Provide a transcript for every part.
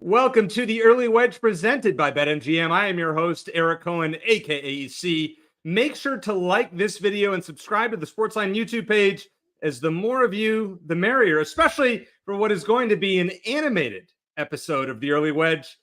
Welcome to the Early Wedge presented by BetMGM. I am your host, Eric Cohen, aka C. Make sure to like this video and subscribe to the SportsLine YouTube page, as the more of you, the merrier, especially for what is going to be an animated episode of the Early Wedge.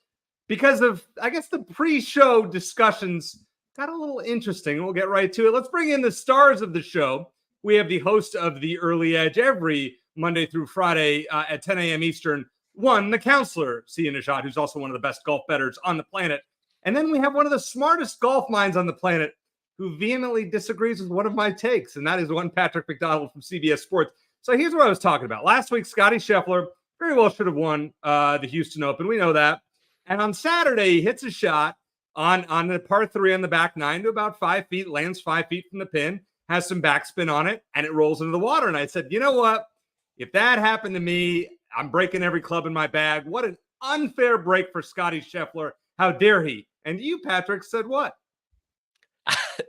Because of, I guess, the pre-show discussions got a little interesting. We'll get right to it. Let's bring in the stars of the show. We have the host of the Early Edge every Monday through Friday at 10 a.m. Eastern. One, the counselor, Sia Nejad, who's also one of the best golf bettors on the planet. And then we have one of the smartest golf minds on the planet who vehemently disagrees with one of my takes, and that is one Patrick McDonald from CBS Sports. So here's what I was talking about. Last week, Scottie Scheffler very well should have won the Houston Open. We know that. And on Saturday, he hits a shot on the par 3 on the back 9 to about 5 feet, lands 5 feet from the pin, has some backspin on it, and it rolls into the water. And I said, you know what? If that happened to me, I'm breaking every club in my bag. What an unfair break for Scottie Scheffler. How dare he? And you, Patrick, said what?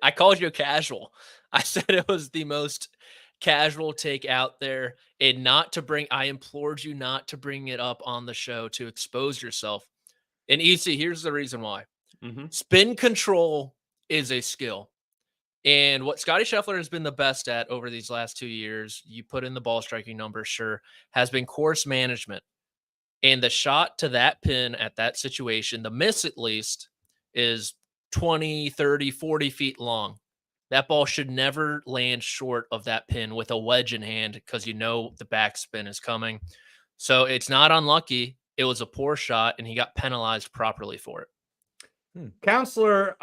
I called you a casual. I said it was the most casual take out there, and I implored you not to bring it up on the show to expose yourself. And EC, here's the reason why. Spin control is a skill. And what Scottie Scheffler has been the best at over these last 2 years, you put in the ball striking numbers, sure, has been course management. And the shot to that pin at that situation, the miss at least, is 20, 30, 40 feet long. That ball should never land short of that pin with a wedge in hand because you know the backspin is coming. So it's not unlucky. It was a poor shot, and he got penalized properly for it. Counselor,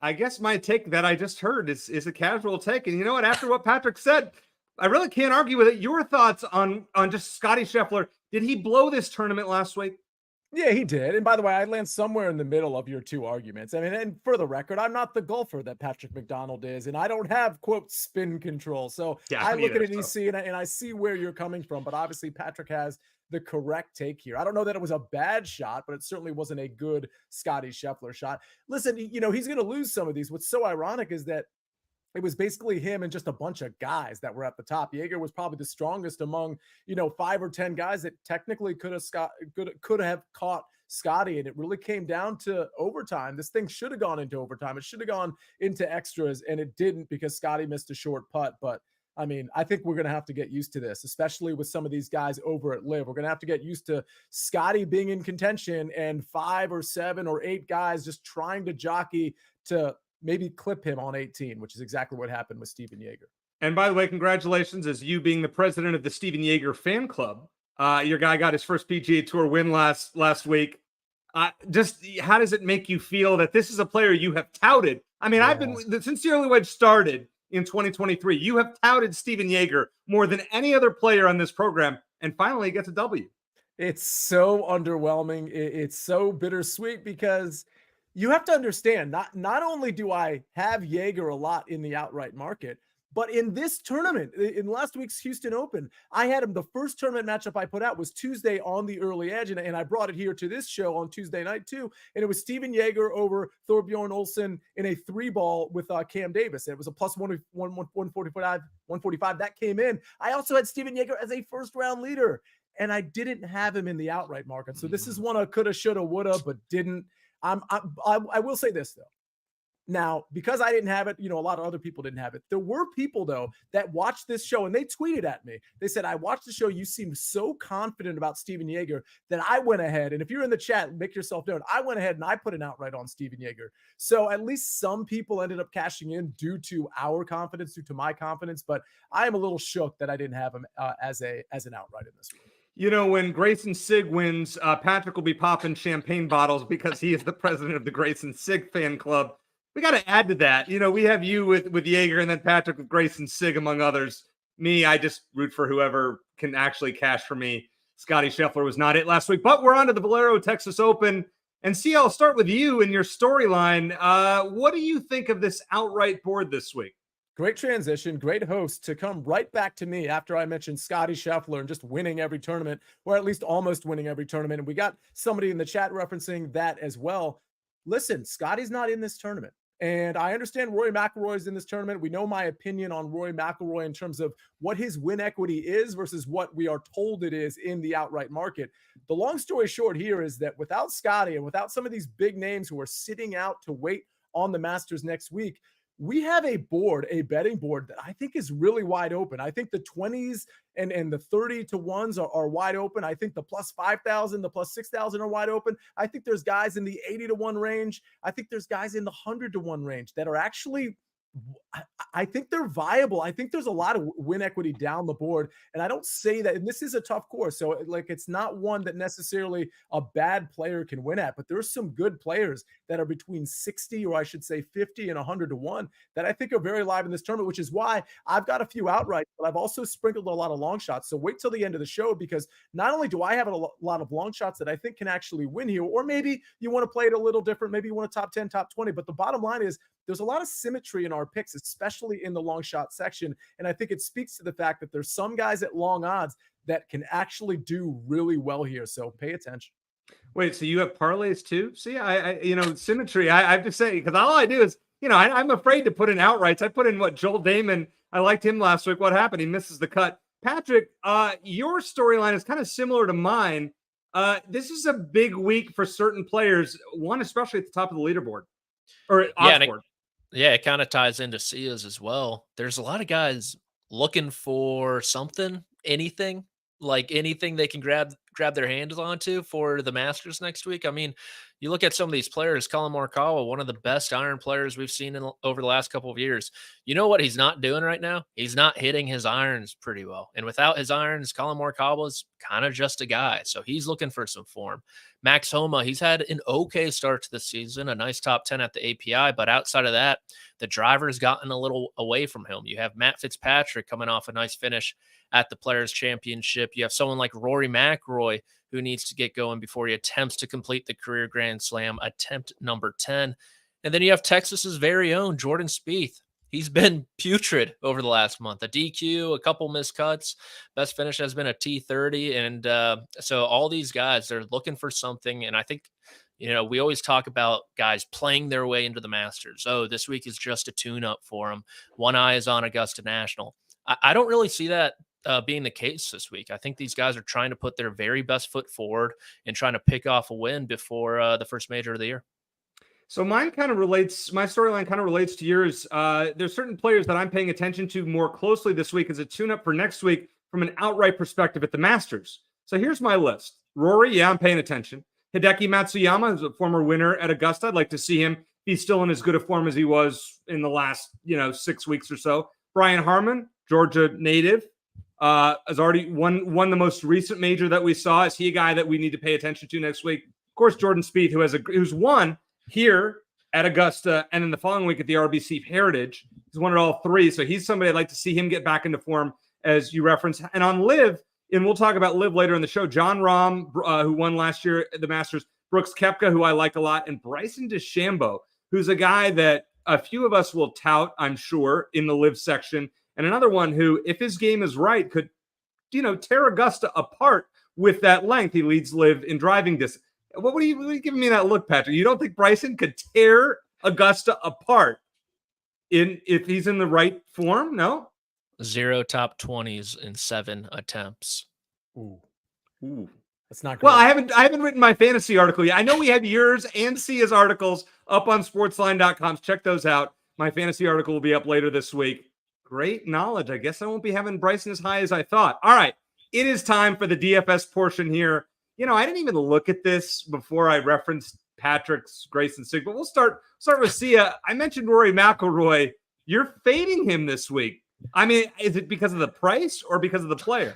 I guess my take that I just heard is a casual take. And you know what? After what Patrick said, I really can't argue with it. Your thoughts on just Scottie Scheffler. Did he blow this tournament last week? Yeah, he did. And by the way, I land somewhere in the middle of your two arguments. I mean, and for the record, I'm not the golfer that Patrick McDonald is, and I don't have, quote, spin control. So yeah, I look at it, EC, and I see where you're coming from. But obviously, Patrick has the correct take here. I don't know that it was a bad shot, but it certainly wasn't a good Scottie Scheffler shot. Listen, you know, he's going to lose some of these. What's so ironic is that it was basically him and just a bunch of guys that were at the top. Jaeger was probably the strongest among, 5 or 10 guys that technically could have caught Scottie, and it really came down to overtime. This thing should have gone into overtime. It should have gone into extras, and it didn't because Scottie missed a short putt. But I mean, I think we're going to have to get used to this, especially with some of these guys over at Live. We're going to have to get used to Scottie being in contention and 5 or 7 or 8 guys just trying to jockey to maybe clip him on 18, which is exactly what happened with Stephen Jaeger. And by the way, congratulations, as you being the president of the Stephen Jaeger fan club. Your guy got his first PGA Tour win last week. Just how does it make you feel that this is a player you have touted? I mean, I've been, since the Early Wedge started in 2023, you have touted Stephen Jaeger more than any other player on this program, and finally he gets a W. It's so underwhelming. It's so bittersweet because you have to understand, not only do I have Jaeger a lot in the outright market, but in this tournament, in last week's Houston Open, I had him. The first tournament matchup I put out was Tuesday on the Early Edge, and I brought it here to this show on Tuesday night too. And it was Stephen Jaeger over Thorbjorn Olsen in a 3-ball with Cam Davis. It was a plus 145 that came in. I also had Stephen Jaeger as a first-round leader, and I didn't have him in the outright market. So this is one I coulda, shoulda, woulda, but didn't. I will say this, though. Now, because I didn't have it, a lot of other people didn't have it. There were people, though, that watched this show, and they tweeted at me. They said, I watched the show. You seemed so confident about Stephen Jaeger that I went ahead. And if you're in the chat, make yourself known. I went ahead and I put an outright on Stephen Jaeger. So at least some people ended up cashing in due to our confidence, due to my confidence. But I am a little shook that I didn't have him as an outright in this one. When Grayson Sig wins, Patrick will be popping champagne bottles because he is the president of the Grayson Sig fan club. We got to add to that. We have you with Jaeger and then Patrick with Grayson Sig, among others. Me, I just root for whoever can actually cash for me. Scottie Scheffler was not it last week, but we're on to the Valero Texas Open. And Sia, I'll start with you in your storyline. What do you think of this outright board this week? Great transition, great host to come right back to me after I mentioned Scottie Scheffler and just winning every tournament, or at least almost winning every tournament. And we got somebody in the chat referencing that as well. Listen, Scottie's not in this tournament. And I understand Rory McIlroy is in this tournament. We know my opinion on Rory McIlroy in terms of what his win equity is versus what we are told it is in the outright market. The long story short here is that without Scotty and without some of these big names who are sitting out to wait on the Masters next week, we have a betting board that I think is really wide open. I think the 20s and the 30 to ones are wide open. I think the plus 5,000, the plus 6,000 are wide open. I think there's guys in the 80 to 1 range. I think there's guys in the 100 to 1 range that are actually, I think they're viable. I think there's a lot of win equity down the board. And I don't say that, and this is a tough course. So like, it's not one that necessarily a bad player can win at, but there's some good players that are between 60, or I should say 50 and 100 to 1 that I think are very live in this tournament, which is why I've got a few outright, but I've also sprinkled a lot of long shots. So wait till the end of the show, because not only do I have a lot of long shots that I think can actually win here, or maybe you want to play it a little different. Maybe you want a top 10, top 20, but the bottom line is there's a lot of symmetry in our picks, especially in the long shot section. And I think it speaks to the fact that there's some guys at long odds that can actually do really well here. So pay attention. Wait, so you have parlays too? See, I symmetry. I have to say, because all I do is, I'm afraid to put in outrights. I put in Joel Damon. I liked him last week. What happened? He misses the cut. Patrick, your storyline is kind of similar to mine. This is a big week for certain players, one especially at the top of the leaderboard. Or it kind of ties into Sia's as well. There's a lot of guys looking for something, anything they can grab their hands onto for the Masters next week. I mean, you look at some of these players, Colin Morikawa, one of the best iron players we've seen over the last couple of years. You know what he's not doing right now? He's not hitting his irons pretty well. And without his irons, Colin Morikawa is kind of just a guy. So he's looking for some form. Max Homa, he's had an okay start to the season, a nice top 10 at the API. But outside of that, the driver's gotten a little away from him. You have Matt Fitzpatrick coming off a nice finish at the Players' Championship. You have someone like Rory McIlroy who needs to get going before he attempts to complete the career Grand Slam, attempt number 10. And then you have Texas's very own Jordan Spieth. He's been putrid over the last month. A DQ, a couple missed cuts. Best finish has been a T30. And so all these guys, they're looking for something. And I think, we always talk about guys playing their way into the Masters. Oh, this week is just a tune-up for them. One eye is on Augusta National. I don't really see that being the case this week. I think these guys are trying to put their very best foot forward and trying to pick off a win before the first major of the year. So my storyline kind of relates to yours. There's certain players that I'm paying attention to more closely this week as a tune-up for next week from an outright perspective at the Masters. So here's my list. Rory, I'm paying attention. Hideki Matsuyama is a former winner at Augusta. I'd like to see him. He's still in as good a form as he was in the last, 6 weeks or so. Brian Harman, Georgia native, has already won the most recent major that we saw. Is he a guy that we need to pay attention to next week? Of course, Jordan Spieth, who's won here at Augusta and then the following week at the RBC Heritage. He's won it all three. So he's somebody I'd like to see him get back into form, as you referenced. And on Liv, and we'll talk about Liv later in the show, John Rahm, who won last year at the Masters, Brooks Koepka, who I like a lot, and Bryson DeChambeau, who's a guy that a few of us will tout, I'm sure, in the Liv section. And another one who, if his game is right, could, tear Augusta apart with that length. He leads Liv in driving distance. What are you giving me that look, Patrick? You don't think Bryson could tear Augusta apart if he's in the right form? No? 0 top 20s in 7 attempts. Ooh. That's not great. Well, I haven't written my fantasy article yet. I know we have yours and Sia's articles up on sportsline.com. Check those out. My fantasy article will be up later this week. Great knowledge. I guess I won't be having Bryson as high as I thought. All right. It is time for the DFS portion here. I didn't even look at this before I referenced Patrick's Grayson Sig, but we'll start with Sia. I mentioned Rory McIlroy. You're fading him this week. I mean, is it because of the price or because of the player?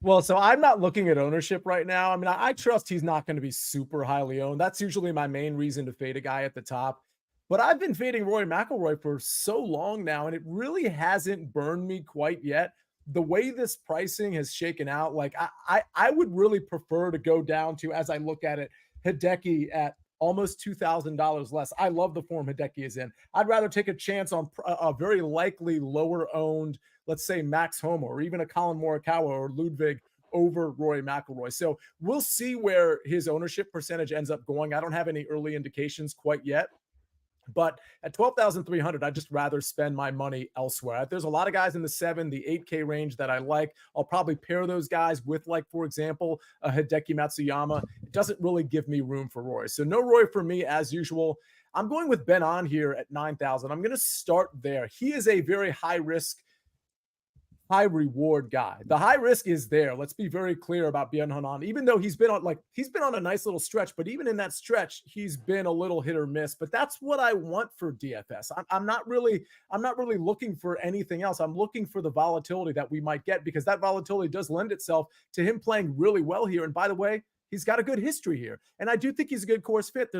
Well, so I'm not looking at ownership right now. I mean, I trust he's not going to be super highly owned. That's usually my main reason to fade a guy at the top. But I've been fading Rory McIlroy for so long now, and it really hasn't burned me quite yet. The way this pricing has shaken out, like I would really prefer to go down to, as I look at it, Hideki at almost $2,000 less. I love the form Hideki is in. I'd rather take a chance on a very likely lower owned, let's say Max Homa or even a Colin Morikawa or Ludwig over Rory McIlroy. So we'll see where his ownership percentage ends up going. I don't have any early indications quite yet. But at 12,300, I'd just rather spend my money elsewhere. There's a lot of guys in the 7, the 8K range that I like. I'll probably pair those guys with, like, for example, a Hideki Matsuyama. It doesn't really give me room for Roy. So no Roy for me as usual. I'm going with Ben On here at 9,000. I'm going to start there. He is a very high risk, high reward guy. The high risk is there. Let's be very clear about Ben Hanan. Even though he's been on a nice little stretch, but even in that stretch, he's been a little hit or miss. But that's what I want for DFS. I'm not really looking for anything else. I'm looking for the volatility that we might get, because that volatility does lend itself to him playing really well here. And by the way, he's got a good history here. And I do think he's a good course fit.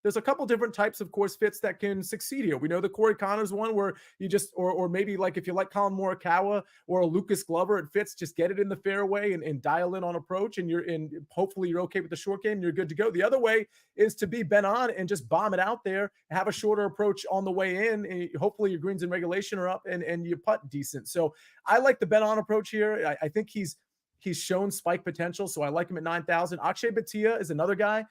There's a couple different types of course fits that can succeed here. We know the Corey Connors one where you just, or maybe like if you like Colin Morikawa or a Lucas Glover, it fits, just get it in the fairway and dial in on approach, and hopefully you're okay with the short game and you're good to go. The other way is to be Ben On and just bomb it out there, have a shorter approach on the way in, and hopefully your greens in regulation are up and you putt decent. So I like the Ben On approach here. I think he's shown spike potential, so I like him at 9,000. Akshay Bhatia is another guy.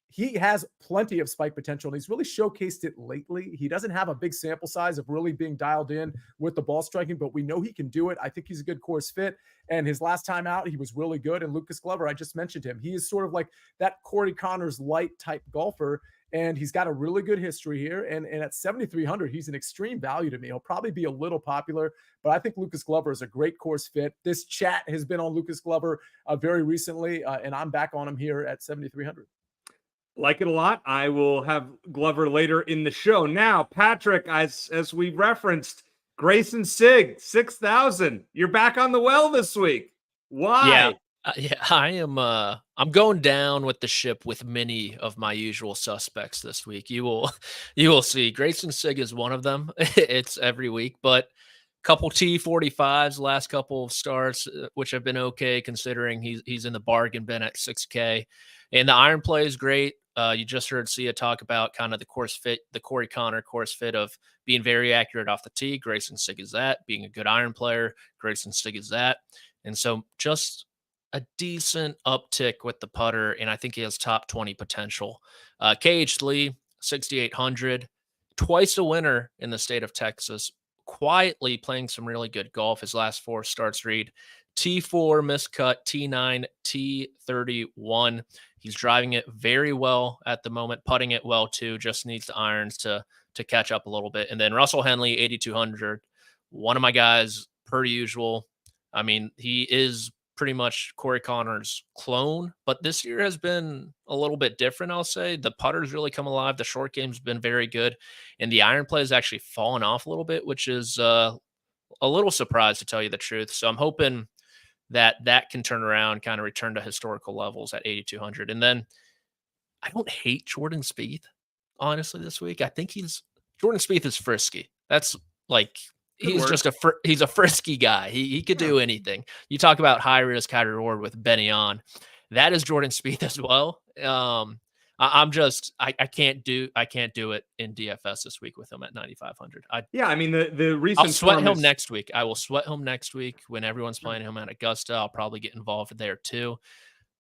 He has plenty of spike potential, and he's really showcased it lately. He doesn't have a big sample size of really being dialed in with the ball striking, but we know he can do it. I think he's a good course fit, and his last time out, he was really good. And Lucas Glover, I just mentioned him. He is sort of like that Corey Connors light type golfer, and he's got a really good history here. And at 7,300, he's an extreme value to me. He'll probably be a little popular, but I think Lucas Glover is a great course fit. This chat has been on Lucas Glover very recently, and I'm back on him here at 7,300. Like it a lot. I will have Glover later in the show. Now, Patrick, as we referenced, Grayson Sigg, 6,000. You're back on the well this week. Why? Yeah, I am. I'm going down with the ship with many of my usual suspects this week. You will see. Grayson Sigg is one of them. It's every week, but couple T45s last couple of starts, which have been okay considering he's in the bargain bin at 6K, and the iron play is great. You just heard Sia talk about kind of the course fit, the Corey Connor course fit of being very accurate off the tee. Grayson Sigg is that. Being a good iron player, Grayson Sigg is that. And so just a decent uptick with the putter, and I think he has top 20 potential. KH Lee, 6,800, twice a winner in the state of Texas, quietly playing some really good golf. His last 4 starts read T4 miscut, T9, T31. He's driving it very well at the moment, putting it well too. Just needs the irons to catch up a little bit. And then Russell Henley, 8,200. One of my guys, per usual. I mean, he is pretty much Corey Connors' clone, but this year has been a little bit different, I'll say. The putter's really come alive. The short game's been very good, and the iron play has actually fallen off a little bit, which is a little surprised, to tell you the truth. So I'm hoping that can turn around, kind of return to historical levels at 8,200. And then I don't hate Jordan Spieth, honestly, this week. I think Jordan Spieth is frisky. That's like, he's a frisky guy. He could do anything. You talk about high risk, high reward with Benny On. That is Jordan Spieth as well. I can't do it in DFS this week with him at 9,500. I mean, the recent I'll sweat him next week. I will sweat him next week when everyone's playing him at Augusta. I'll probably get involved there too,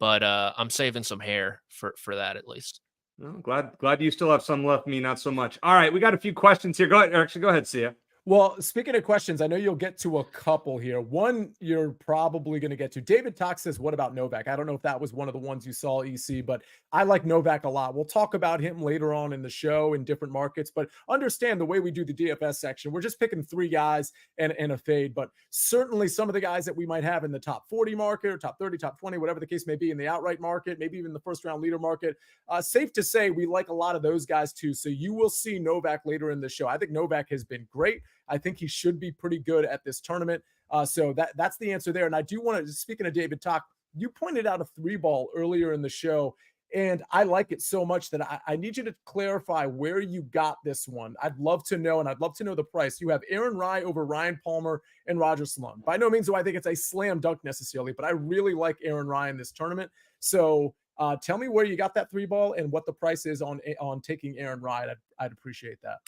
but I'm saving some hair for that at least. Well, glad you still have some left. Me, not so much. All right, we got a few questions here. Go ahead, Sia. Well, speaking of questions, I know you'll get to a couple here. One you're probably going to get to. David Tox says, what about Novak? I don't know if that was one of the ones you saw, EC, but I like Novak a lot. We'll talk about him later on in the show in different markets, but understand the way we do the DFS section. We're just picking 3 guys and a fade, but certainly some of the guys that we might have in the top 40 market or top 30, top 20, whatever the case may be, in the outright market, maybe even the first round leader market. Safe to say we like a lot of those guys too. So you will see Novak later in the show. I think Novak has been great. I think he should be pretty good at this tournament. So that's the answer there. And I do want to, speaking of David Tock, you pointed out a 3-ball earlier in the show, and I like it so much that I need you to clarify where you got this one. I'd love to know, and I'd love to know the price. You have Aaron Rai over Ryan Palmer and Roger Sloan. By no means do I think it's a slam dunk necessarily, but I really like Aaron Rai in this tournament. So tell me where you got that 3-ball and what the price is on taking Aaron Rai. I'd appreciate that.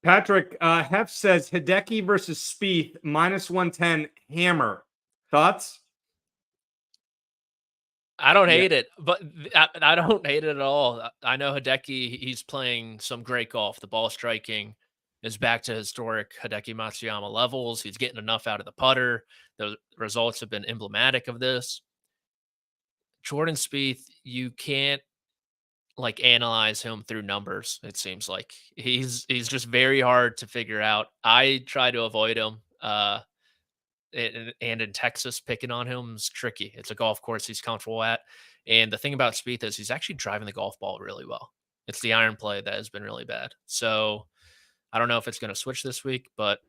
Patrick, Hef says Hideki versus Spieth, -110 hammer. Thoughts? I don't hate it, but I don't hate it at all. I know Hideki, he's playing some great golf. The ball striking is back to historic Hideki Matsuyama levels. He's getting enough out of the putter. The results have been emblematic of this. Jordan Spieth, you can't like analyze him through numbers. It seems like he's just very hard to figure out. I try to avoid him. And in Texas, picking on him is tricky. It's a golf course he's comfortable at. And the thing about Spieth is he's actually driving the golf ball really well. It's the iron play that has been really bad. So I don't know if it's going to switch this week, but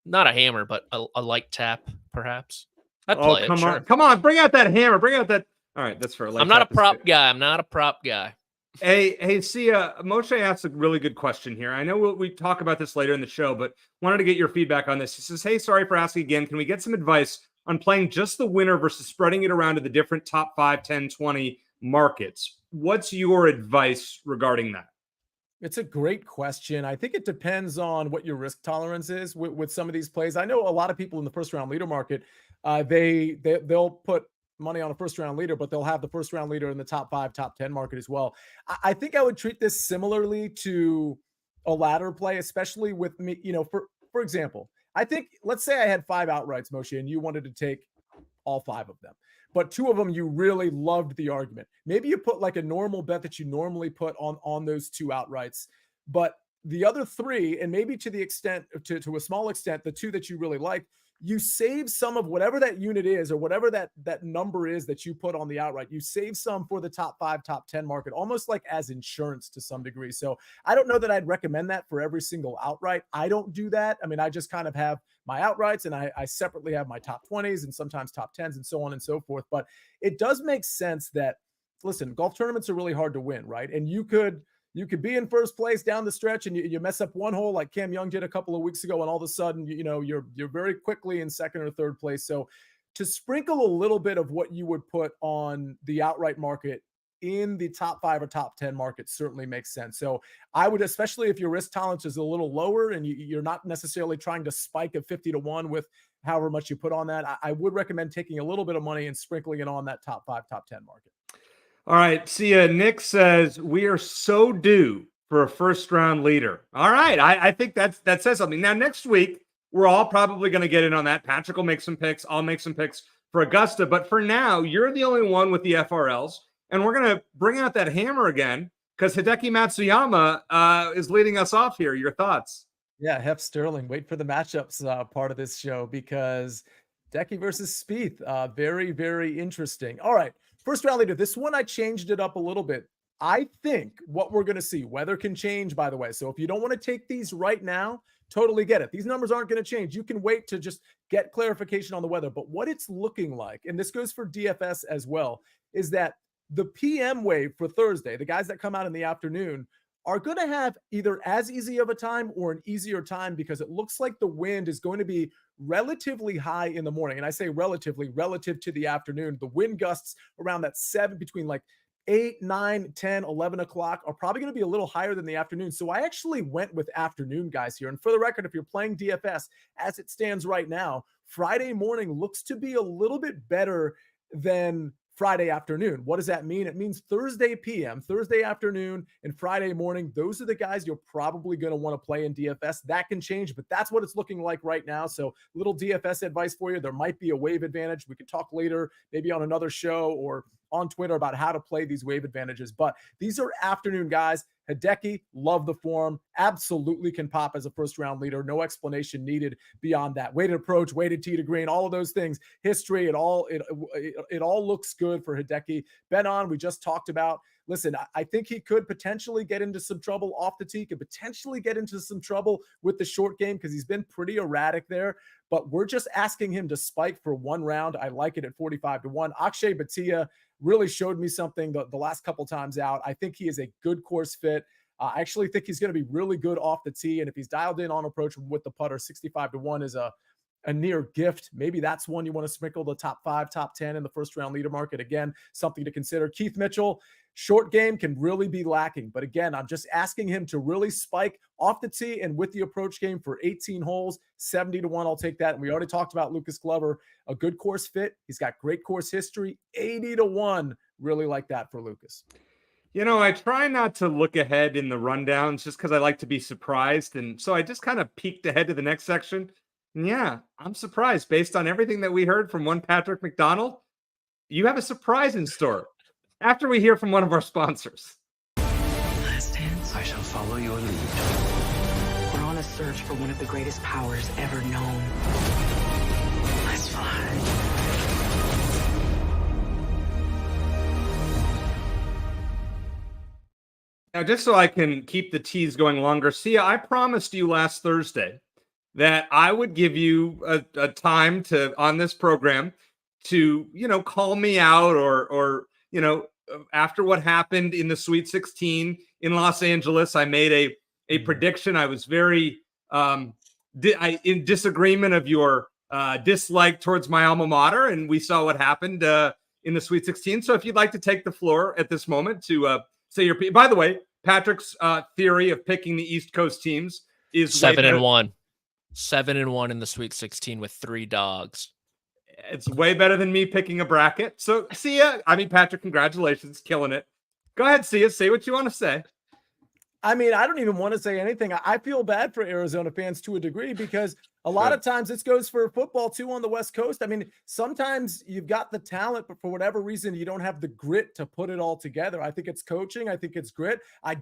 not a hammer, but a light tap, perhaps. I'd play come it. on. Sure. Come on. Bring out that hammer. Bring out that. All right. That's fair. I'm not a prop guy. I'm not a prop guy. Hey, Sia, Moshe asked a really good question here. I know we talk about this later in the show, but wanted to get your feedback on this. He says, hey, sorry for asking again. Can we get some advice on playing just the winner versus spreading it around to the different top 5, 10, 20 markets? What's your advice regarding that? It's a great question. I think it depends on what your risk tolerance is with some of these plays. I know a lot of people in the first round leader market, they'll put money on a first round leader, but they'll have the first round leader in the top 5, top 10 market as well. I think I would treat this similarly to a ladder play, especially with me, for example, I think, let's say I had 5 outrights, Moshe, and you wanted to take all 5 of them, but 2 of them, you really loved the argument. Maybe you put like a normal bet that you normally put on those 2 outrights, but the other 3, and maybe to the extent, to a small extent, the 2 that you really like, you save some of whatever that unit is or whatever that number is that you put on the outright. You save some for the top 5, top 10 market, almost like as insurance to some degree. So I don't know that I'd recommend that for every single outright. I don't do that. I mean, I just kind of have my outrights and I separately have my top 20s and sometimes top 10s and so on and so forth. But it does make sense that, listen, golf tournaments are really hard to win, right? And you could be in first place down the stretch and you mess up one hole like Cam Young did a couple of weeks ago, and all of a sudden, you're very quickly in second or third place. So to sprinkle a little bit of what you would put on the outright market in the top 5 or top 10 market certainly makes sense. So I would, especially if your risk tolerance is a little lower and you're not necessarily trying to spike a 50-1 with however much you put on that, I would recommend taking a little bit of money and sprinkling it on that top 5, top 10 market. All right, Sia, Nick says, we are so due for a first-round leader. All right, I think that says something. Now, next week, we're all probably going to get in on that. Patrick will make some picks. I'll make some picks for Augusta. But for now, you're the only one with the FRLs, and we're going to bring out that hammer again because Hideki Matsuyama is leading us off here. Your thoughts? Yeah, Hef Sterling. Wait for the matchups part of this show because Hideki versus Spieth, very, very interesting. All right. First round leader. This one, I changed it up a little bit. I think what we're going to see, weather can change, by the way. So if you don't want to take these right now, totally get it. These numbers aren't going to change. You can wait to just get clarification on the weather. But what it's looking like, and this goes for DFS as well, is that the PM wave for Thursday, the guys that come out in the afternoon, are going to have either as easy of a time or an easier time because it looks like the wind is going to be relatively high in the morning. And I say relative to the afternoon. The wind gusts around that 7 between like 8, 9, 10, 11 o'clock are probably going to be a little higher than the afternoon. So I actually went with afternoon guys here. And for the record, if you're playing DFS as it stands right now, Friday morning looks to be a little bit better than Friday afternoon. What does that mean? It means Thursday PM, Thursday afternoon, and Friday morning. Those are the guys you're probably going to want to play in DFS. That can change, but that's what it's looking like right now. So little DFS advice for you. There might be a wave advantage. We can talk later, maybe on another show or on Twitter about how to play these wave advantages. But these are afternoon guys. Hideki, love the form. Absolutely can pop as a first-round leader. No explanation needed beyond that. Weighted approach, weighted tee to green, all of those things. History, it all looks good for Hideki. Ben on, we just talked about. Listen, I think he could potentially get into some trouble off the tee, could potentially get into some trouble with the short game because he's been pretty erratic there. But we're just asking him to spike for one round. I like it at 45-1. Akshay Bhatia really showed me something the last couple times out. I think he is a good course fit. I actually think he's going to be really good off the tee. And if he's dialed in on approach with the putter, 65-1 is a near gift. Maybe that's one you want to sprinkle the top 5, top 10 in the first round leader market. Again, something to consider. Keith Mitchell, Short game can really be lacking. But again, I'm just asking him to really spike off the tee and with the approach game for 18 holes, 70-1. I'll take that. And we already talked about Lucas Glover, a good course fit. He's got great course history, 80-1. Really like that for Lucas. I try not to look ahead in the rundowns just because I like to be surprised. And so I just kind of peeked ahead to the next section. And yeah, I'm surprised based on everything that we heard from one Patrick McDonald. You have a surprise in store after we hear from one of our sponsors. Last dance. I shall follow your lead. We're on a search for one of the greatest powers ever known. Let's fly. Now, just so I can keep the tease going longer, Sia, I promised you last Thursday that I would give you a time on this program to, call me out or after what happened in the Sweet 16 in Los Angeles. I made a prediction. I was very in disagreement of your dislike towards my alma mater, and we saw what happened in the Sweet 16. So if you'd like to take the floor at this moment to say your piece. By the way, Patrick's theory of picking the East Coast teams is 7-1. 7-1 in the Sweet 16 with 3 dogs. It's way better than me picking a bracket. So, Patrick, congratulations. Killing it. Go ahead, Sia. Say what you want to say. I don't even want to say anything. I feel bad for Arizona fans to a degree because a lot of times this goes for football too on the West Coast. Sometimes you've got the talent, but for whatever reason, you don't have the grit to put it all together. I think it's coaching. I think it's grit. I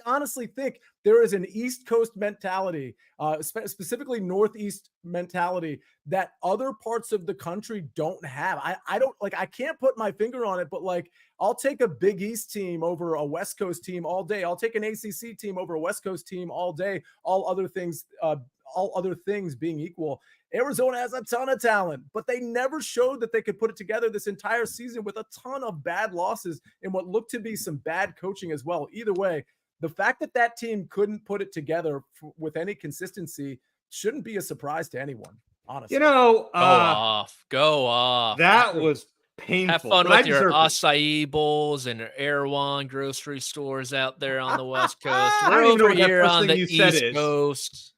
honestly think there is an East Coast mentality, specifically Northeast mentality that other parts of the country don't have. I can't put my finger on it, but I'll take a Big East team over a West Coast team all day. I'll take an ACC team over a West Coast team all day. All other things being equal. Arizona has a ton of talent, but they never showed that they could put it together this entire season with a ton of bad losses and what looked to be some bad coaching as well. Either way, the fact that team couldn't put it together with any consistency shouldn't be a surprise to anyone, honestly. Go off. That was painful. Have fun with your acai bowls and Erewhon grocery stores out there on the West Coast. We're over here on the East Coast.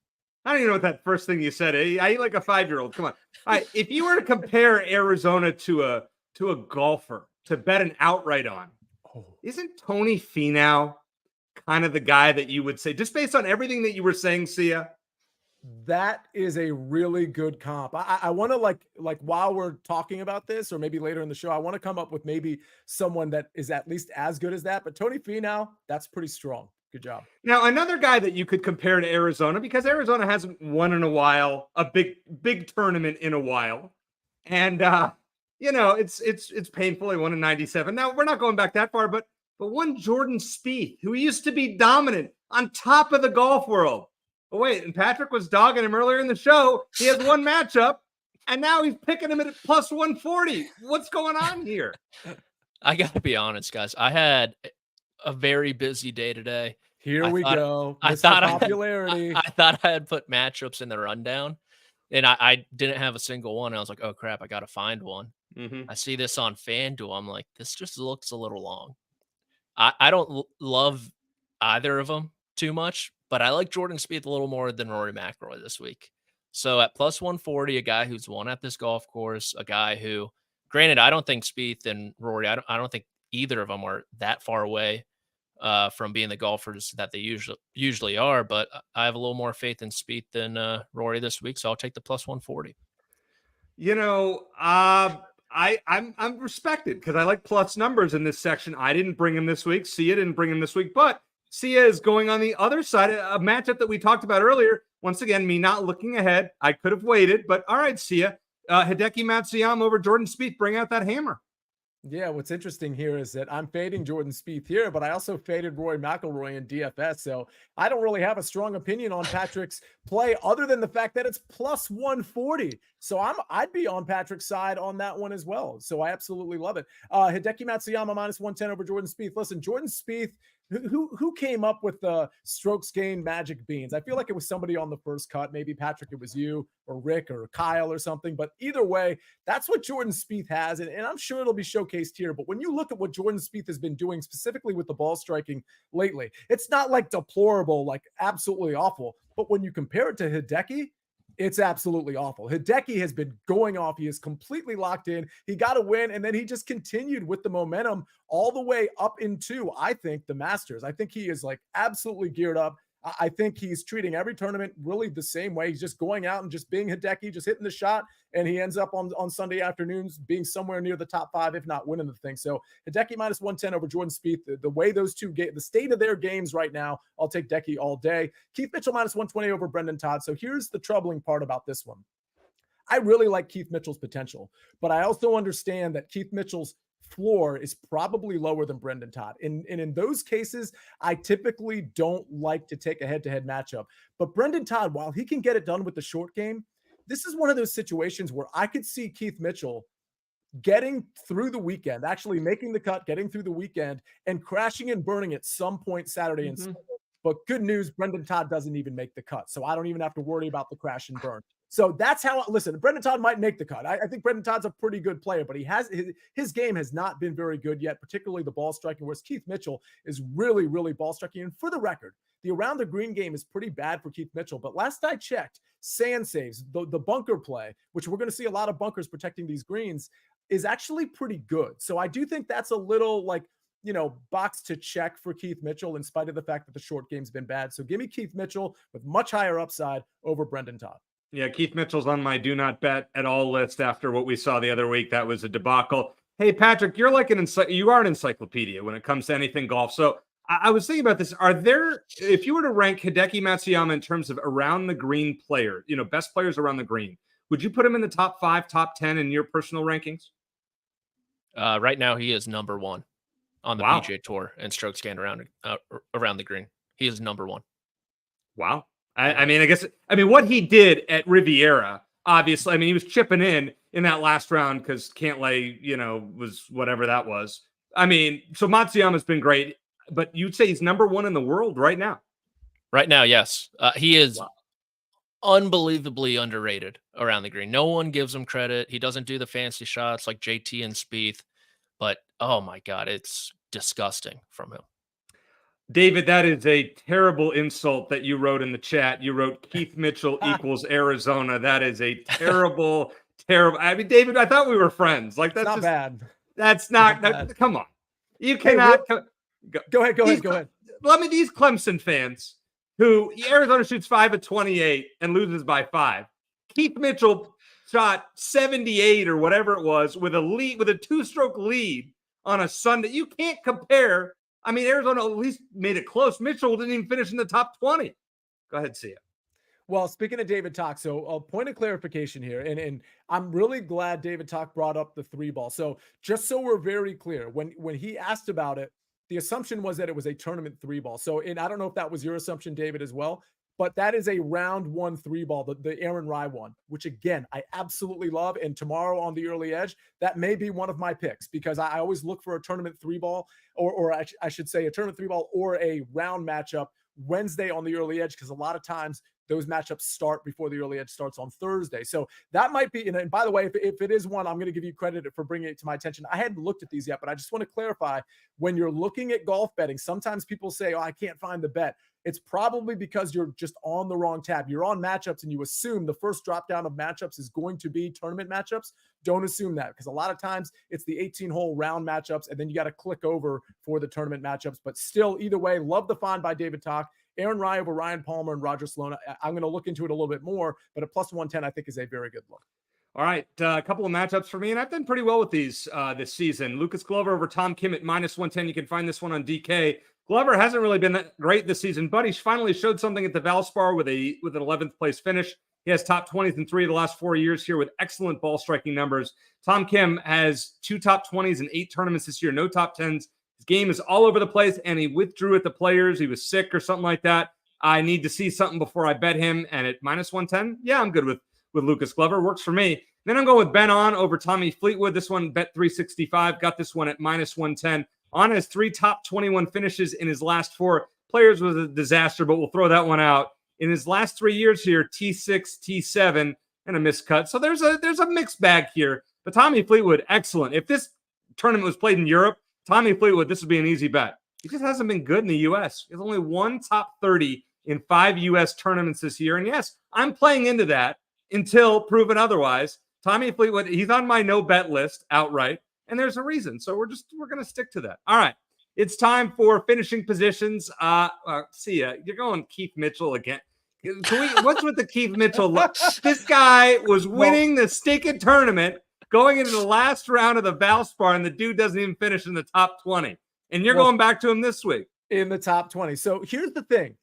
I don't even know what that first thing you said. I eat like a 5-year-old. Come on. All right, if you were to compare Arizona to a golfer to bet an outright on, isn't Tony Finau kind of the guy that you would say, just based on everything that you were saying, Sia? That is a really good comp. I want to like while we're talking about this, or maybe later in the show, I want to come up with maybe someone that is at least as good as that. But Tony Finau, that's pretty strong. Good job. Now, another guy that you could compare to Arizona, because Arizona hasn't won in a while, a big tournament in a while. And, it's painful. They won in 97. Now, we're not going back that far, but one Jordan Spieth, who used to be dominant on top of the golf world. Oh, wait, and Patrick was dogging him earlier in the show. He has one matchup, and now he's picking him at plus 140. What's going on here? I got to be honest, guys. I had a very busy day today. Here we go. I thought I had put matchups in the rundown, and I didn't have a single one. I was like, oh crap, I got to find one. I see this on FanDuel. I'm like, this just looks a little long. I don't love either of them too much, but I like Jordan Spieth a little more than Rory McIlroy this week. So at plus 140, a guy who's won at this golf course, a guy who, granted, I don't think Spieth and Rory, I don't think either of them are that far away from being the golfers that they usually are, but I have a little more faith in Spieth than Rory this week, so I'll take the plus 140. I'm respected because I like plus numbers in this section. I didn't bring him this week. Sia didn't bring him this week, but Sia is going on the other side, a matchup that we talked about earlier. Once again, me not looking ahead. I could have waited, but all right, Sia. Hideki Matsuyama over Jordan Spieth. Bring out that hammer. Yeah, what's interesting here is that I'm fading Jordan Spieth here, but I also faded Rory McIlroy in DFS. So I don't really have a strong opinion on Patrick's play other than the fact that it's plus 140. So I'd be on Patrick's side on that one as well. So I absolutely love it. Hideki Matsuyama minus 110 over Jordan Spieth. Listen, Jordan Spieth Who came up with the strokes gained magic beans? I feel like it was somebody on the first cut. Maybe Patrick, it was you or Rick or Kyle or something. But either way, that's what Jordan Spieth has. And I'm sure it'll be showcased here. But when you look at what Jordan Spieth has been doing specifically with the ball striking lately, it's not like deplorable, like absolutely awful. But when you compare it to Hideki, it's absolutely awful. Hideki has been going off. He is completely locked in. He got a win, and then he just continued with the momentum all the way up into, I think, the Masters. I think he is like absolutely geared up. I think he's treating every tournament really the same way. He's just going out and just being Hideki, just hitting the shot, and he ends up on Sunday afternoons being somewhere near the top 5, if not winning the thing. So Hideki minus 110 over Jordan Spieth. The way those two the state of their games right now, I'll take Hideki all day. Keith Mitchell minus 120 over Brendan Todd. So here's the troubling part about this one. I really like Keith Mitchell's potential, but I also understand that Keith Mitchell's floor is probably lower than Brendan Todd. And in those cases, I typically don't like to take a head-to-head matchup. But Brendan Todd, while he can get it done with the short game, this is one of those situations where I could see Keith Mitchell getting through the weekend, actually making the cut, getting through the weekend, and crashing and burning at some point Saturday and Sunday. But good news, Brendan Todd doesn't even make the cut. So I don't even have to worry about the crash and burn. So that's how, listen, Brendan Todd might make the cut. I think Brendan Todd's a pretty good player, but his game has not been very good yet, particularly the ball striking, whereas Keith Mitchell is really, really ball striking. And for the record, the around the green game is pretty bad for Keith Mitchell. But last I checked, sand saves, the bunker play, which we're going to see a lot of bunkers protecting these greens, is actually pretty good. So I do think that's a little like, box to check for Keith Mitchell in spite of the fact that the short game's been bad. So give me Keith Mitchell with much higher upside over Brendan Todd. Yeah, Keith Mitchell's on my do not bet at all list after what we saw the other week. That was a debacle. Hey, Patrick, you're like you are an encyclopedia when it comes to anything golf. So I was thinking about this. If you were to rank Hideki Matsuyama in terms of around the green player, best players around the green, would you put him in the top 5, top 10 in your personal rankings? Right now, he is number 1 on the PGA Tour and strokes gained around the green. He is number 1. Wow. I mean, what he did at Riviera, obviously, he was chipping in that last round because Cantlay, was whatever that was. So Matsuyama's been great, but you'd say he's number 1 in the world right now. Right now, yes. He is unbelievably underrated around the green. No one gives him credit. He doesn't do the fancy shots like JT and Spieth, but oh my God, it's disgusting from him. David, that is a terrible insult that you wrote in the chat. You wrote Keith Mitchell equals Arizona. That is a terrible, terrible. David, I thought we were friends. Like that's not bad. That's not bad. Come on. You cannot. Go ahead. Let me, these Clemson fans who Arizona shoots 5 of 28 and loses by 5. Keith Mitchell shot 78 or whatever it was with a 2-stroke lead on a Sunday. You can't compare. Arizona at least made it close. Mitchell didn't even finish in the top 20. Go ahead, Sia. Well, speaking of David Tock, so a point of clarification here, and I'm really glad David Tock brought up the 3-ball. So just so we're very clear, when he asked about it, the assumption was that it was a tournament 3-ball. So, and I don't know if that was your assumption, David, as well, but that is a round 1 3-ball, the Aaron Rai one, which again, I absolutely love. And tomorrow on the Early Edge, that may be one of my picks because I always look for a tournament 3-ball or I should say a tournament 3-ball or a round matchup Wednesday on the Early Edge, because a lot of times those matchups start before the Early Edge starts on Thursday. So that might be, and by the way, if it is one, I'm going to give you credit for bringing it to my attention. I hadn't looked at these yet, but I just want to clarify, when you're looking at golf betting, sometimes people say, oh, I can't find the bet. It's probably because you're just on the wrong tab. You're on matchups and you assume the first drop down of matchups is going to be tournament matchups. Don't assume that, because a lot of times it's the 18-hole round matchups, and then you got to click over for the tournament matchups. But still, either way, love the find by David Tock. Aaron Rai over Ryan Palmer and Roger Sloan. I'm going to look into it a little bit more, but a plus 110 I think is a very good look. All right, a couple of matchups for me, and I've done pretty well with these this season. Lucas Glover over Tom Kim at minus 110. You can find this one on DK. Glover hasn't really been that great this season, but he's finally showed something at the Valspar with an 11th place finish. He has top 20s in 3 of the last 4 years here with excellent ball striking numbers. Tom Kim has 2 top 20s in 8 tournaments this year, no top 10s. His game is all over the place, and he withdrew at the Players. He was sick or something like that. I need to see something before I bet him. And at minus 110, yeah, I'm good with Lucas Glover. Works for me. Then I'm going with Ben On over Tommy Fleetwood. This one, bet 365. Got this one at minus 110. On his 3 top 21 finishes in his last 4. Players was a disaster, but we'll throw that one out. In his last 3 years here, T6, T7, and a miscut. So there's a mixed bag here. But Tommy Fleetwood, excellent. If this tournament was played in Europe, Tommy Fleetwood, this would be an easy bet. He just hasn't been good in the U.S. He has only 1 top 30 in 5 U.S. tournaments this year. And yes, I'm playing into that until proven otherwise. Tommy Fleetwood, he's on my no bet list outright, and there's a reason. So we're going to stick to that. All right, it's time for finishing positions. Sia, you're going Keith Mitchell again. What's with the Keith Mitchell look? This guy was winning the stinking tournament going into the last round of the Valspar, and the dude doesn't even finish in the top 20. And you're going back to him this week. In the top 20. So here's the thing.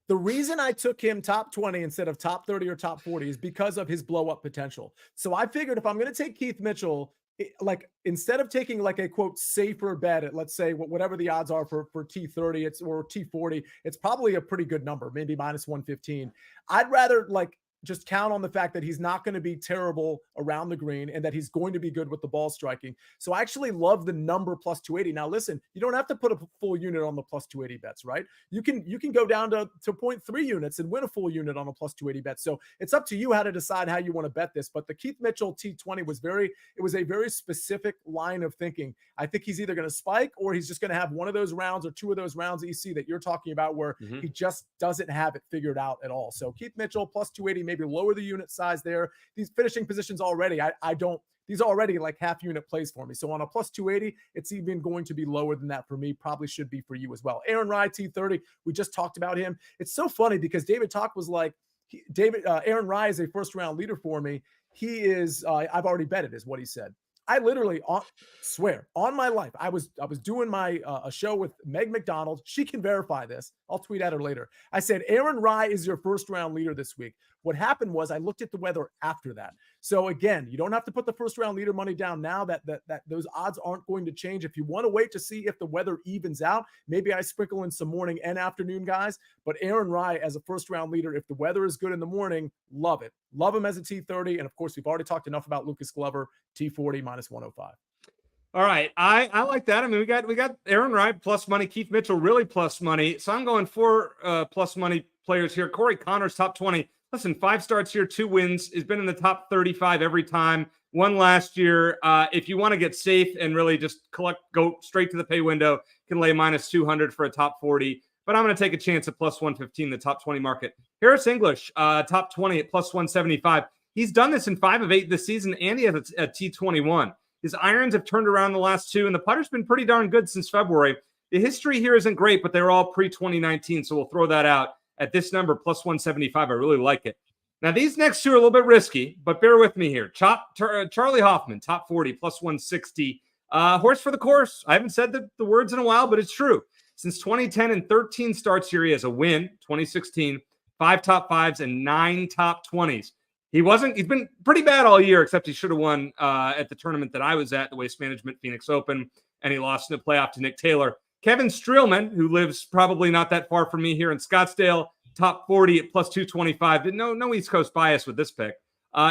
The reason I took him top 20 instead of top 30 or top 40 is because of his blow up potential. So I figured if I'm going to take Keith Mitchell, like instead of taking like a quote safer bet at, let's say, whatever the odds are for T30 or T40, it's probably a pretty good number, maybe minus 115. I'd rather like just count on the fact that he's not going to be terrible around the green and that he's going to be good with the ball striking. So I actually love the number plus 280. Now, listen, you don't have to put a full unit on the plus 280 bets, right? You can go down to 0.3 units and win a full unit on a plus 280 bet. So it's up to you how to decide how you want to bet this. But the Keith Mitchell T20 was a very specific line of thinking. I think he's either going to spike or he's just going to have one of those rounds or 2 of those rounds EC that you're talking about where he just doesn't have it figured out at all. So Keith Mitchell plus 280, maybe lower the unit size there. These finishing positions already, these are already like half unit plays for me. So on a plus 280, it's even going to be lower than that for me. Probably should be for you as well. Aaron Rai T30, we just talked about him. It's so funny because David Talk was like, Aaron Rai is a first round leader for me. He is, I've already bet it is what he said. I literally swear on my life. I was doing my a show with Meg McDonald. She can verify this. I'll tweet at her later. I said, Aaron Rai is your first round leader this week. What happened was I looked at the weather after that. So again, you don't have to put the first round leader money down now that those odds aren't going to change. If you want to wait to see if the weather evens out, maybe I sprinkle in some morning and afternoon guys. But Aaron Rai as a first round leader, if the weather is good in the morning, love it. Love him as a T30. And of course, we've already talked enough about Lucas Glover, T40 minus 105. All right. I like that. I mean, we got Aaron Rai plus money, Keith Mitchell really plus money. So I'm going 4 plus money players here. Corey Connors, top 20. Listen, 5 starts here, 2 wins. He's been in the top 35 every time. One last year. If you want to get safe and really just go straight to the pay window, you can lay minus 200 for a top 40. But I'm going to take a chance at plus 115, the top 20 market. Harris English, top 20 at plus 175. He's done this in 5 of 8 this season, and he has a T21. His irons have turned around the last 2, and the putter's been pretty darn good since February. The history here isn't great, but they're all pre-2019, so we'll throw that out. At this number, plus 175, I really like it. Now, these next 2 are a little bit risky, but bear with me here. Charlie Hoffman, top 40, plus 160. Horse for the course. I haven't said the words in a while, but it's true. Since 2010 and 13 starts here, he has a win, 2016, 5 top 5s, and 9 top 20s. He's been pretty bad all year, except he should have won at the tournament that I was at, the Waste Management Phoenix Open, and he lost in the playoff to Nick Taylor. Kevin Streelman, who lives probably not that far from me here in Scottsdale, top 40 at plus 225. No East Coast bias with this pick.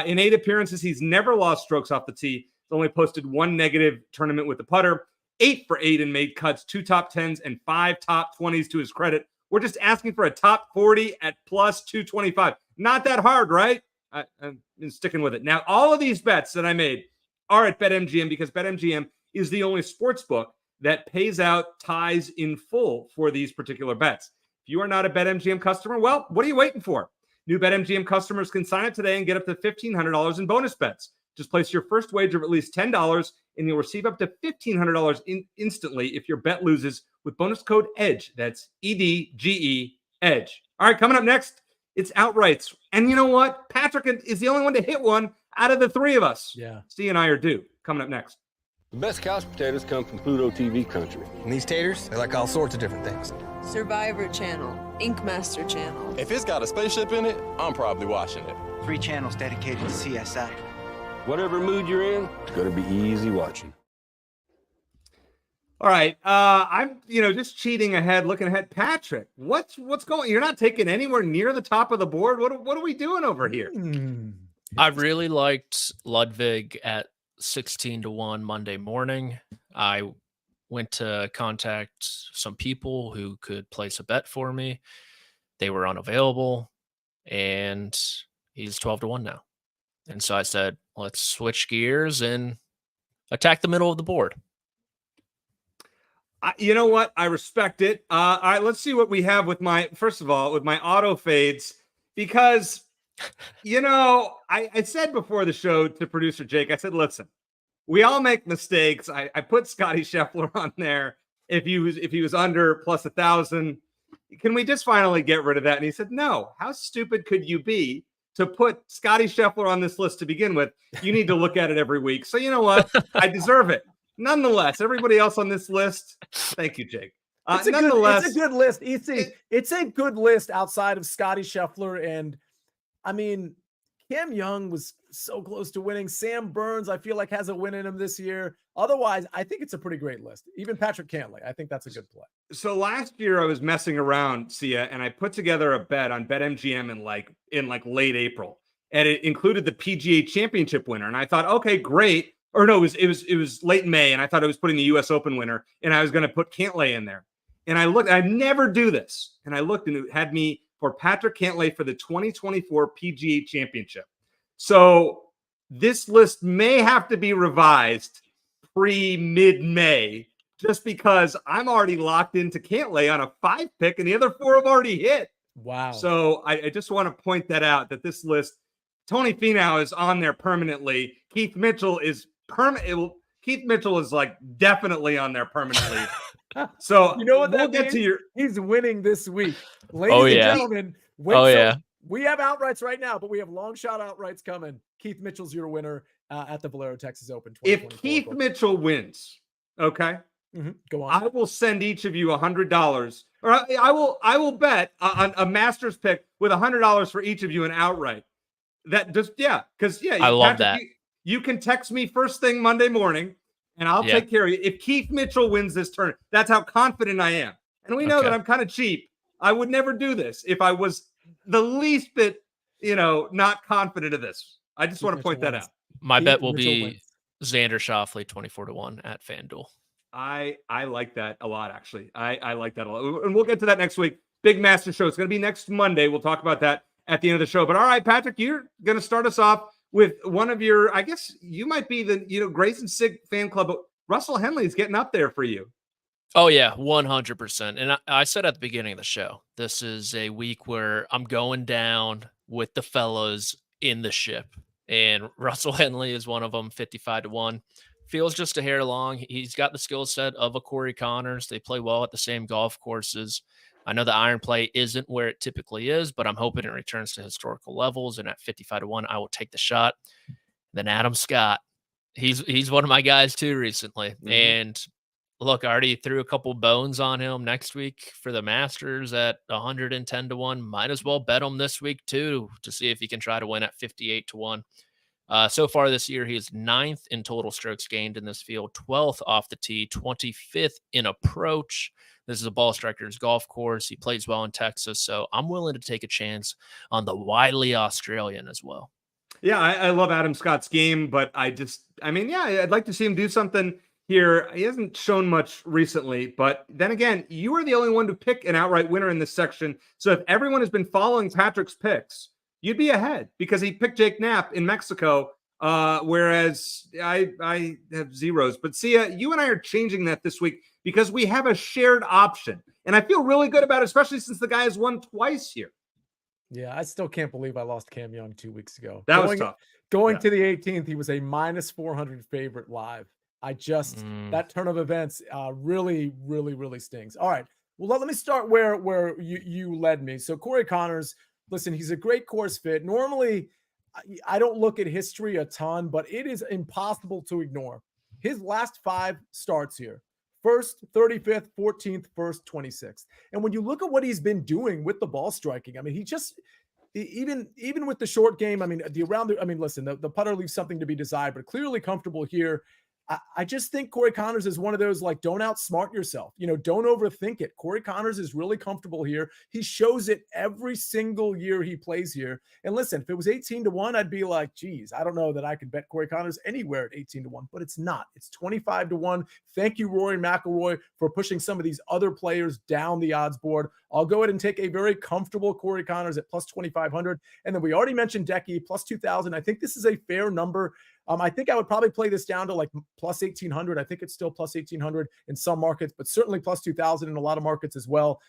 In 8 appearances, he's never lost strokes off the tee. He's only posted 1 negative tournament with the putter. 8 for 8 in made cuts, 2 top 10s, and 5 top 20s to his credit. We're just asking for a top 40 at plus 225. Not that hard, right? I'm sticking with it. Now, all of these bets that I made are at BetMGM because BetMGM is the only sports book that pays out ties in full for these particular bets. If you are not a BetMGM customer, well, what are you waiting for? New BetMGM customers can sign up today and get up to $1,500 in bonus bets. Just place your first wager of at least $10 and you'll receive up to $1,500 instantly if your bet loses with bonus code EDGE. That's EDGE, EDGE. All right, coming up next, it's outrights. And you know what? Patrick is the only one to hit one out of the 3 of us. Yeah. Steve and I are due. Coming up next. The best couch potatoes come from Pluto TV country. And these taters, they like all sorts of different things. Survivor Channel, Ink Master Channel. If it's got a spaceship in it, I'm probably watching it. 3 channels dedicated to CSI. Whatever mood you're in, it's going to be easy watching. All right. I'm, just cheating ahead, looking ahead. Patrick, what's going? You're not taking anywhere near the top of the board. What are we doing over here? I really liked Ludwig at 16-1 Monday morning. I went to contact some people who could place a bet for me. They were unavailable, and he's 12-1 now. And so I said, let's switch gears and attack the middle of the board. You know what? I respect it. All right, let's see what we have with my auto fades, because, I said before the show to producer Jake, I said, listen, we all make mistakes. I put Scotty Scheffler on there. If he was under plus 1,000, can we just finally get rid of that? And he said, no. How stupid could you be to put Scotty Scheffler on this list to begin with? You need to look at it every week. So you know what? I deserve it. Nonetheless, everybody else on this list, thank you, Jake. It's a good list, EC. It's a good list outside of Scotty Scheffler. And I mean, Cam Young was so close to winning. Sam Burns, I feel like, has a win in him this year. Otherwise, I think it's a pretty great list. Even Patrick Cantlay, I think that's a good play. So last year I was messing around, Sia, and I put together a bet on BetMGM in late April, and it included the PGA Championship winner. And I thought, okay, great. Or no, it was late May, and I thought I was putting the U.S. Open winner, and I was going to put Cantlay in there. And I looked, I never do this, and I looked, and it had me for Patrick Cantlay for the 2024 PGA Championship. So this list may have to be revised mid-May, just because I'm already locked into Cantlay on a 5 pick, and the other 4 have already hit. Wow. So I just want to point that out, that this list, Tony Finau is on there permanently. Keith Mitchell is Keith Mitchell is definitely on there permanently. So you know what we'll get to he's winning this week. Ladies and gentlemen, we have outrights right now, but we have long shot outrights coming. Keith Mitchell's your winner at the Valero Texas Open. If Keith Mitchell wins, okay, go on. I will send each of you $100, or I will bet on a Masters pick with $100 for each of you, an outright. That just because I love that. You can text me first thing Monday morning, and I'll take care of you. If Keith Mitchell wins this tournament, that's how confident I am. And we know that I'm kind of cheap. I would never do this if I was the least bit, not confident of this. I just want to point that out. My bet will be Xander Schauffele 24-1 at FanDuel. I like that a lot, actually. I like that a lot. And we'll get to that next week. Big Master Show. It's going to be next Monday. We'll talk about that at the end of the show. But all right, Patrick, you're going to start us off with one of your, I guess you might be the, Grayson Sig fan club, but Russell Henley is getting up there for you. Oh yeah, 100%. And I said at the beginning of the show, this is a week where I'm going down with the fellows in the ship, and Russell Henley is one of them, 55-1. Feels just a hair long. He's got the skill set of a Corey Connors. They play well at the same golf courses. I know the iron play isn't where it typically is, but I'm hoping it returns to historical levels. And at 55-1, I will take the shot. Then Adam Scott, he's one of my guys too recently. And look, I already threw a couple bones on him next week for the Masters at 110-1. Might as well bet him this week too, to see if he can try to win at 58-1. So far this year, he is 9th in total strokes gained in this field, 12th off the tee, 25th in approach. This is a ball striker's golf course. He plays well in Texas, so I'm willing to take a chance on the wily Australian as well. Yeah, I love Adam Scott's game, but I'd like to see him do something here. He hasn't shown much recently, but then again, you are the only one to pick an outright winner in this section. So if everyone has been following Patrick's picks, you'd be ahead because he picked Jake Knapp in Mexico, whereas I have zeros. But Sia, you and I are changing that this week because we have a shared option. And I feel really good about it, especially since the guy has won twice here. Yeah, I still can't believe I lost Cam Young 2 weeks ago. That was tough. Going to the 18th, he was a minus 400 favorite live. That turn of events really, really, really stings. All right. Well, let me start where you led me. So Corey Connors, listen, he's a great course fit. Normally, I don't look at history a ton, but it is impossible to ignore. His last 5 starts here: 1st, 35th, 14th, 1st, 26th. And when you look at what he's been doing with the ball striking, I mean, he just, even with the short game, I mean, listen, the putter leaves something to be desired, but clearly comfortable here. I just think Corey Connors is one of those, like, don't outsmart yourself. Don't overthink it. Corey Connors is really comfortable here. He shows it every single year he plays here. And listen, if it was 18-1, I'd be like, geez, I don't know that I could bet Corey Connors anywhere at 18-1, but it's not. It's 25-1. Thank you, Rory McIlroy, for pushing some of these other players down the odds board. I'll go ahead and take a very comfortable Corey Connors at plus 2,500. And then we already mentioned Decky, plus 2,000. I think this is a fair number. I think I would probably play this down to like plus 1,800. I think it's still plus 1,800 in some markets, but certainly plus 2,000 in a lot of markets as well.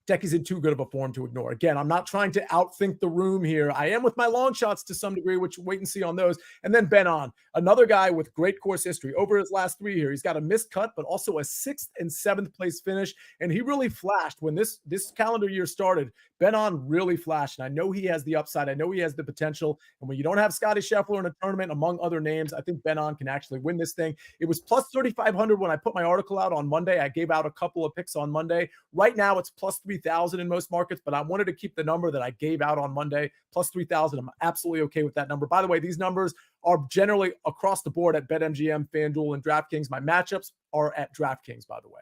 Decky's in too good of a form to ignore. Again, I'm not trying to outthink the room here. I am with my long shots to some degree, which wait and see on those. And then Ben On, another guy with great course history. Over his last 3 here, he's got a missed cut, but also a 6th and 7th place finish. And he really flashed when this calendar year started. Ben On really flashed. And I know he has the upside. I know he has the potential. And when you don't have Scotty Scheffler in a tournament, among other names, I think Ben On can actually win this thing. It was plus 3,500 when I put my article out on Monday. I gave out a couple of picks on Monday. Right now, it's plus 3,000 in most markets, but I wanted to keep the number that I gave out on Monday, plus 3,000. I'm absolutely okay with that number. By the way, these numbers are generally across the board at BetMGM, FanDuel, and DraftKings. My matchups are at DraftKings, by the way.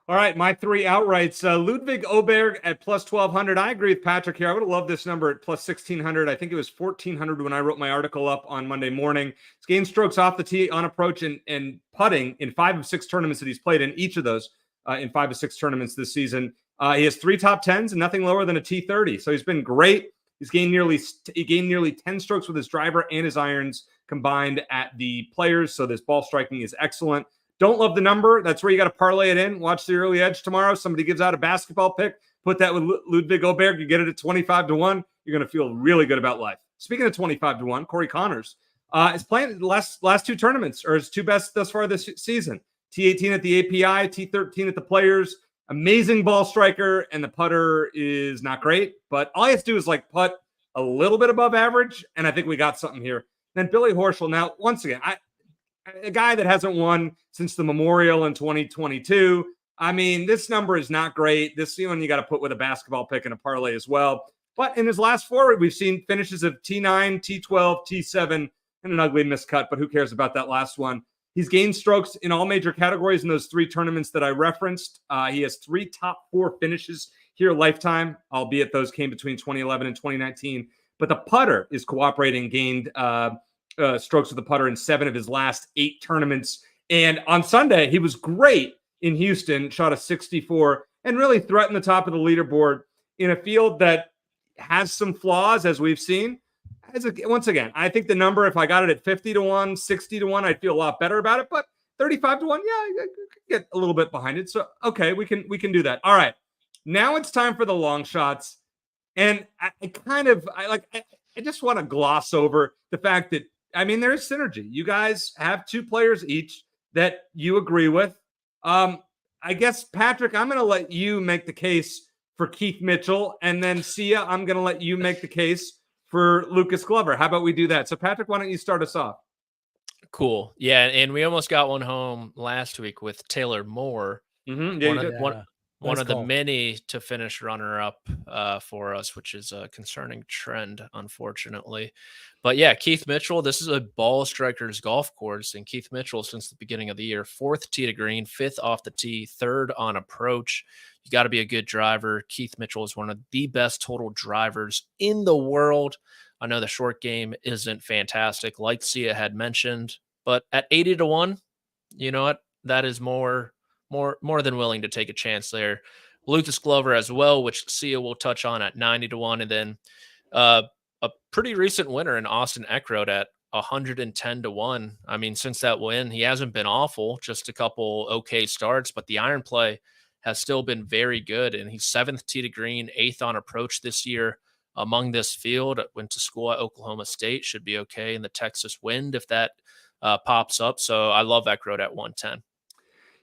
All right, my 3 outrights. Ludwig Åberg at plus 1,200. I agree with Patrick here. I would have loved this number at plus 1,600. I think it was 1,400 when I wrote my article up on Monday morning. He's gained strokes off the tee on approach and putting in 5 of 6 tournaments that he's played in, each of those in 5 of 6 tournaments this season. He has 3 top 10s and nothing lower than a T30. So he's been great. He gained nearly 10 strokes with his driver and his irons combined at the Players. So this ball striking is excellent. Don't love the number. That's where you got to parlay it in. Watch the early edge tomorrow. Somebody gives out a basketball pick. Put that with Ludwig Åberg. You get it at 25-1. You're going to feel really good about life. Speaking of 25-1, Corey Connors is playing the last 2 tournaments, or his 2 best thus far this season. T18 at the API, T13 at the Players. Amazing ball striker, and the putter is not great, but all he has to do is like putt a little bit above average, and I think we got something here. Then Billy Horschel. Now, once again, a guy that hasn't won since the Memorial in 2022. I mean, this number is not great. This one you got to put with a basketball pick and a parlay as well. But in his last 4, we've seen finishes of T9, T12, T7, and an ugly miscut, but who cares about that last one? He's gained strokes in all major categories in those 3 tournaments that I referenced. He has 3 top 4 finishes here lifetime, albeit those came between 2011 and 2019. But the putter is cooperating, gained strokes with the putter in 7 of his last 8 tournaments. And on Sunday, he was great in Houston, shot a 64, and really threatened the top of the leaderboard in a field that has some flaws, as we've seen. Once again, I think the number, if I got it at 50-1, 60-1, I'd feel a lot better about it. But 35-1, yeah, I could get a little bit behind it. So, okay, we can do that. All right, now it's time for the long shots. And I just want to gloss over the fact that, I mean, there is synergy. You guys have 2 players each that you agree with. I guess, Patrick, I'm going to let you make the case for Keith Mitchell. And then, Sia, I'm going to let you make the case for Lucas Glover. How about we do that? So, Patrick, why don't you start us off? Cool. Yeah, and we almost got one home last week with Taylor Moore. Mm-hmm. Yeah, one of the many to finish runner-up for us, which is a concerning trend, unfortunately. But yeah, Keith Mitchell, this is a ball striker's golf course, and Keith Mitchell, since the beginning of the year, 4th tee to green, 5th off the tee, 3rd on approach. You got to be a good driver. Keith Mitchell is one of the best total drivers in the world. I know the short game isn't fantastic, like Sia had mentioned, but at 80-1, you know what? That is more than willing to take a chance there. Lucas Glover as well, which Sia will touch on at 90-1, and then a pretty recent winner in Austin Eckroat at 110-1. I mean, since that win, he hasn't been awful, just a couple okay starts, but the iron play has still been very good, and he's 7th tee to green, 8th on approach this year among this field. Went to school at Oklahoma State, should be okay in the Texas wind if that pops up. So I love Eckroat at 110.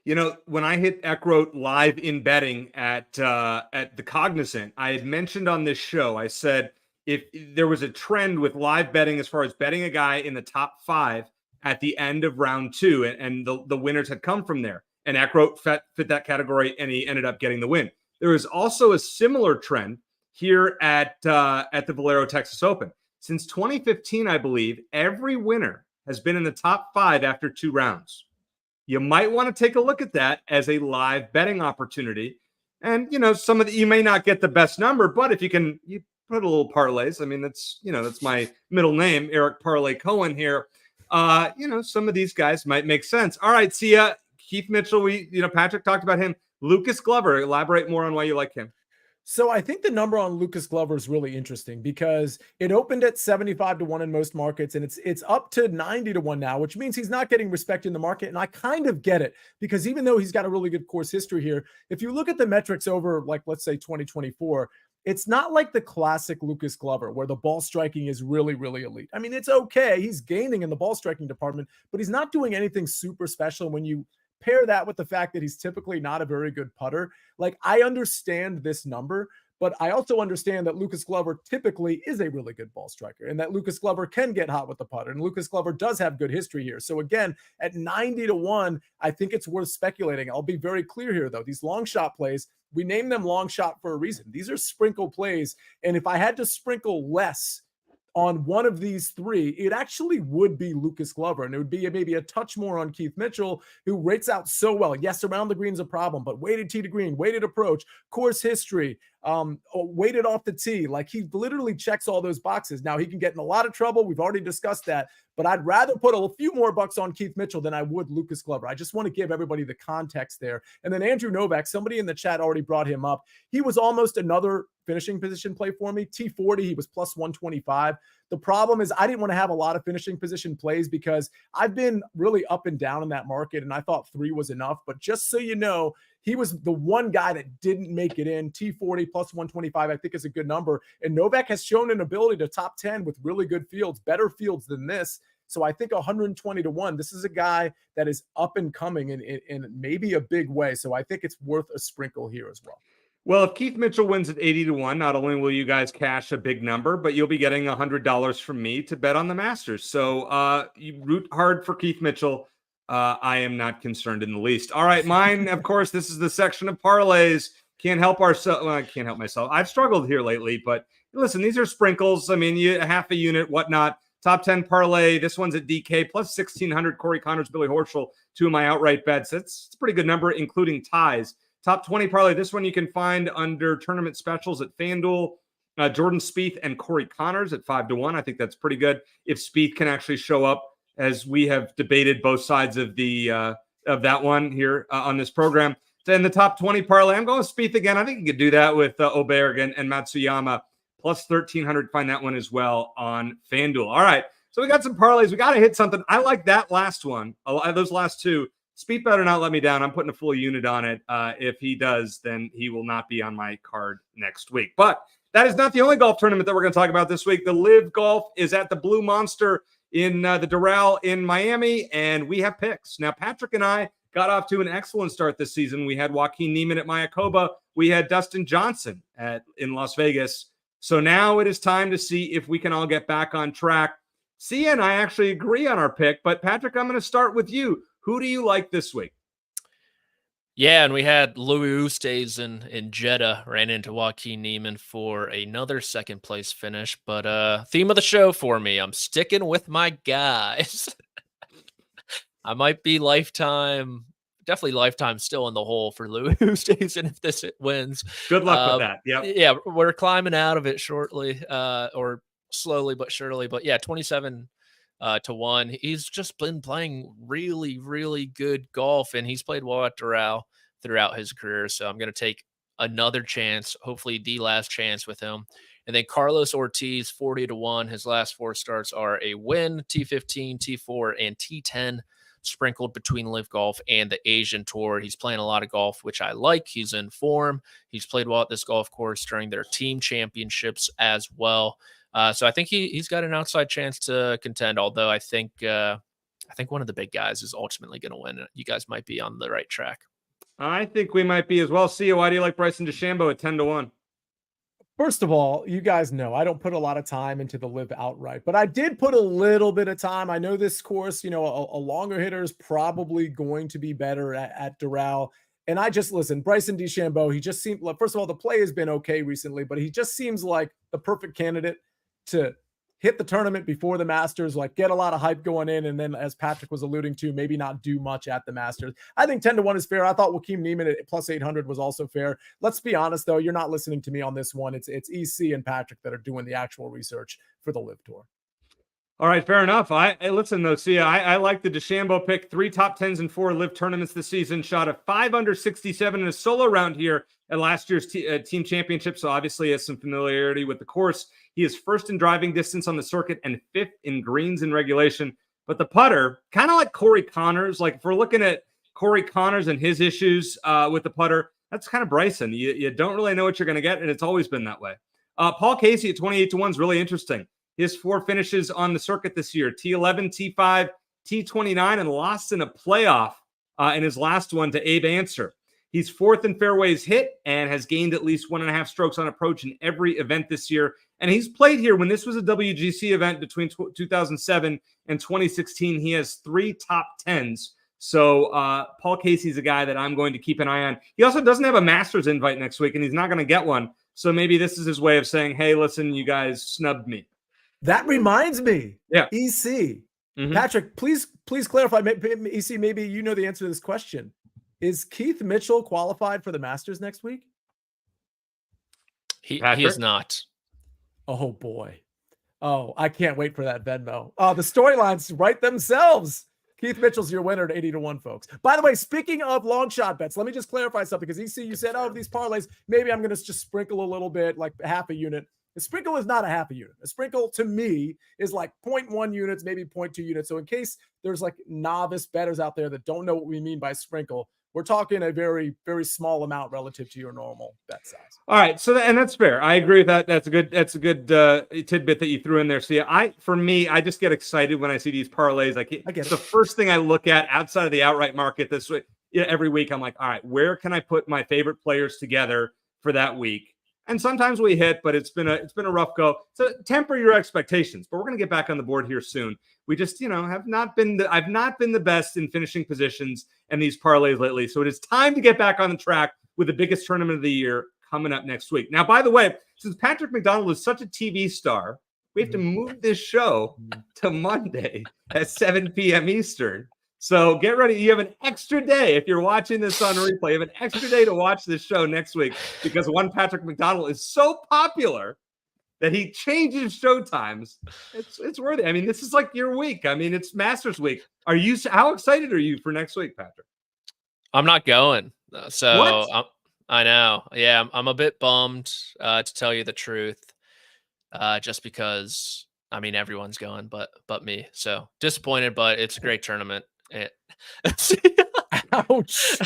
You know, when I hit Eckroat live in betting at the Cognizant, I had mentioned on this show, I said, if there was a trend with live betting as far as betting a guy in the top 5 at the end of round 2, and the winners had come from there. And Eckroat fit that category, and he ended up getting the win. There is also a similar trend here at the Valero Texas Open. Since 2015, I believe, every winner has been in the top 5 after 2 rounds. You might want to take a look at that as a live betting opportunity. And, some of the, you may not get the best number, but if you put a little parlays, I mean, that's my middle name, Eric Parlay Cohen here. Some of these guys might make sense. All right, Sia, Keith Mitchell, Patrick talked about him. Lucas Glover, elaborate more on why you like him. So I think the number on Lucas Glover is really interesting because it opened at 75-1 in most markets, and it's up to 90-1 now, which means he's not getting respect in the market. And I kind of get it, because even though he's got a really good course history here, if you look at the metrics over, like, let's say 2024, it's not like the classic Lucas Glover where the ball striking is really, really elite. I mean, it's okay. He's gaining in the ball striking department, but he's not doing anything super special. When you pair that with the fact that he's typically not a very good putter, like, I understand this number, but I also understand that Lucas Glover typically is a really good ball striker, and that Lucas Glover can get hot with the putter, and Lucas Glover does have good history here. So again, at 90-1, I think it's worth speculating. I'll be very clear here, though. These long shot plays, we name them long shot for a reason. These are sprinkle plays, and if I had to sprinkle less on one of these 3, it actually would be Lucas Glover, and it would be maybe a touch more on Keith Mitchell, who rates out so well. Yes, around the green's a problem, but weighted tee to green, weighted approach, course history, weighted off the tee. Like, he literally checks all those boxes. Now, he can get in a lot of trouble. We've already discussed that, but I'd rather put a few more bucks on Keith Mitchell than I would Lucas Glover. I just want to give everybody the context there. And then Andrew Novak, somebody in the chat already brought him up. He was almost another finishing position play for me. T40, he was plus 125. The problem is I didn't want to have a lot of finishing position plays because I've been really up and down in that market, and I thought 3 was enough. But just so you know, he was the one guy that didn't make it in. T40 plus 125, I think, is a good number. And Novak has shown an ability to top 10 with really good fields, better fields than this. So I think 120-1, this is a guy that is up and coming in maybe a big way. So I think it's worth a sprinkle here as well. Well, if Keith Mitchell wins at 80-1, not only will you guys cash a big number, but you'll be getting $100 from me to bet on the Masters. So you root hard for Keith Mitchell. I am not concerned in the least. All right, mine, of course, this is the section of parlays. Can't help ourselves. Well, I can't help myself. I've struggled here lately, but listen, these are sprinkles. I mean, half a unit, whatnot. Top 10 parlay. This one's at DK plus 1,600. Corey Connors, Billy Horschel, 2 of my outright bets. It's a pretty good number, including ties. Top 20 parlay. This one you can find under tournament specials at FanDuel. Jordan Spieth and Corey Connors at 5-1. I think that's pretty good. If Spieth can actually show up, as we have debated both sides of the of that one here on this program. So in the top 20 parlay, I'm going with Spieth again. I think you could do that with Oberg and Matsuyama plus 1,300. Find that one as well on FanDuel. All right, so we got some parlays. We got to hit something. I like that last one. Those last 2. Spieth better not let me down. I'm putting a full unit on it. If he does, then he will not be on my card next week. But that is not the only golf tournament that we're going to talk about this week. The Live Golf is at the Blue Monster in the Doral in Miami, and we have picks. Now, Patrick and I got off to an excellent start this season. We had Joaquin Niemann at Mayakoba. We had Dustin Johnson in Las Vegas. So now it is time to see if we can all get back on track. Sia and I actually agree on our pick, but Patrick, I'm going to start with you. Who do you like this week? Yeah, and we had Louis Oosthuizen in Jeddah, ran into Joaquin Niemann for another second place finish. But theme of the show for me, I'm sticking with my guys. I might be definitely lifetime still in the hole for Louis Oosthuizen if this wins. Good luck with that. Yep. Yeah, we're climbing out of it shortly, or slowly but surely. But yeah, 27 to 1. He's just been playing really, really good golf, and he's played well at Doral throughout his career. So I'm going to take another chance, hopefully the last chance with him. And then Carlos Ortiz, 40 to 1. His last 4 starts are a win, T15, T4, and T10, sprinkled between Live Golf and the Asian Tour. He's playing a lot of golf, which I like. He's in form. He's played well at this golf course during their team championships as well. So I think he's got an outside chance to contend, although I think one of the big guys is ultimately going to win. You guys might be on the right track. I think we might be as well. Sia, why do you like Bryson DeChambeau at 10 to 1? First of all, you guys know I don't put a lot of time into the Live outright, but I did put a little bit of time. I know this course, a longer hitter is probably going to be better at Doral. And I just listen, Bryson DeChambeau, he just seemed, first of all, the play has been okay recently, but he just seems like the perfect candidate to hit the tournament before the Masters, like get a lot of hype going in, and then as Patrick was alluding to, maybe not do much at the Masters. I think 10-1 is fair. I thought Joaquin Niemann at plus 800 was also fair. Let's be honest though, you're not listening to me on this one. It's EC and Patrick that are doing the actual research for the Live Tour. All right, fair enough. I listen though, Sia. I like the DeChambeau pick. 3 top 10s and 4 live tournaments this season. Shot a 5 under 67 in a solo round here at last year's team championship. So obviously has some familiarity with the course. He is first in driving distance on the circuit and 5th in greens in regulation. But the putter, kind of like Corey Connors. Like if we're looking at Corey Connors and his issues with the putter, that's kind of Bryson. You don't really know what you're going to get, and it's always been that way. Paul Casey at 28-1 is really interesting. His 4 finishes on the circuit this year, T11, T5, T29, and lost in a playoff in his last one to Abe Answer. He's 4th in fairways hit and has gained at least 1.5 strokes on approach in every event this year. And he's played here when this was a WGC event between 2007 and 2016. He has 3 top 10s. So Paul Casey's a guy that I'm going to keep an eye on. He also doesn't have a Masters invite next week, and he's not going to get one. So maybe this is his way of saying, hey, listen, you guys snubbed me. That reminds me. Yeah. EC. Patrick, please clarify. EC, maybe you know the answer to this question. Is Keith Mitchell qualified for the Masters next week? He is not. Oh, boy. Oh, I can't wait for that Venmo. The storylines write themselves. Keith Mitchell's your winner at 80-1, folks. By the way, speaking of long shot bets, let me just clarify something, because EC, you said, oh, these parlays, maybe I'm going to just sprinkle a little bit, like half a unit. A sprinkle is not a half a unit. A sprinkle to me is like 0.1 units, maybe 0.2 units. So in case there's like novice bettors out there that don't know what we mean by sprinkle, we're talking a very, very small amount relative to your normal bet size. All right. So, and that's fair. I agree with that. That's a good tidbit that you threw in there. So for me, I just get excited when I see these parlays. It's the first thing I look at outside of the outright market this week. Every week, I'm like, all right, where can I put my favorite players together for that week? And sometimes we hit, but it's been a rough go. So temper your expectations. But we're going to get back on the board here soon. We just, I've not been the best in finishing positions and these parlays lately. So it is time to get back on the track with the biggest tournament of the year coming up next week. Now, by the way, since Patrick McDonald is such a TV star, we have to move this show to Monday at 7 p.m. Eastern. So get ready. You have an extra day. If you're watching this on replay, you have an extra day to watch this show next week, because one Patrick McDonald is so popular that he changes show times. It's worth it. I mean, this is like your week. I mean, it's Masters week. How excited are you for next week, Patrick? I'm not going. So what? I know. Yeah, I'm a bit bummed, to tell you the truth, just because, I mean, everyone's going but me. So disappointed, but it's a great tournament. Ouch.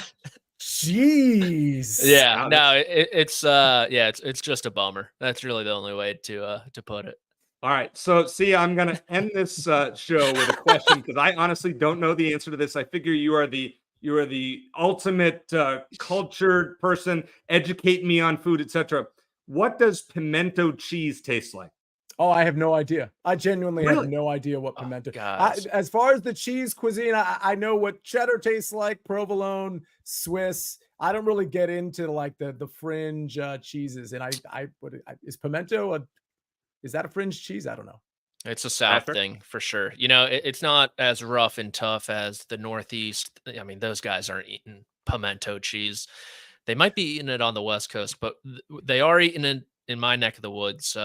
Jeez. Yeah, no, it's just a bummer. That's really the only way to put it. All right, so I'm going to end this show with a question, because I honestly don't know the answer to this. I figure you are the ultimate cultured person. Educate me on food, etc. What does pimento cheese taste like? Oh, I have no idea. I genuinely have no idea what pimento. As far as the cheese cuisine, I know what cheddar tastes like, provolone, Swiss. I don't really get into like the fringe cheeses. And is pimento is that a fringe cheese? I don't know. It's a South thing for sure. It's not as rough and tough as the Northeast. I mean, those guys aren't eating pimento cheese. They might be eating it on the West Coast, but they are eating it in my neck of the woods.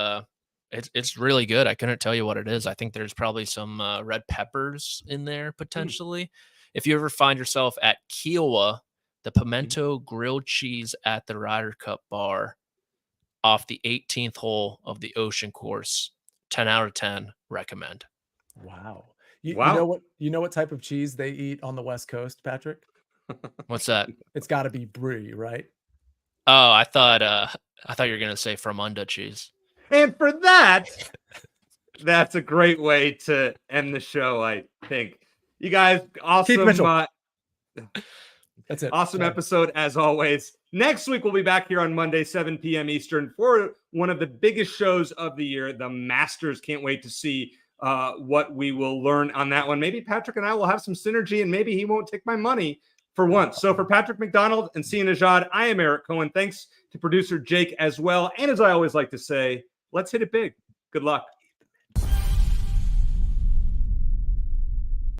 It's really good. I couldn't tell you what it is. I think there's probably some red peppers in there potentially. If you ever find yourself at Kiowa, the pimento grilled cheese at the Ryder Cup bar off the 18th hole of the Ocean course, 10 out of 10, recommend. Wow. You know what type of cheese they eat on the West Coast, Patrick? What's that? It's got to be brie, right? Oh, I thought you were gonna say Fromunda cheese. And for that, that's a great way to end the show, I think. You guys, awesome. That's it. Awesome episode, as always. Next week, we'll be back here on Monday, 7 p.m. Eastern, for one of the biggest shows of the year, the Masters. Can't wait to see what we will learn on that one. Maybe Patrick and I will have some synergy, and maybe he won't take my money for once. So for Patrick McDonald and Sia Nejad, I am Eric Cohen. Thanks to producer Jake as well. And as I always like to say, let's hit it big. Good luck.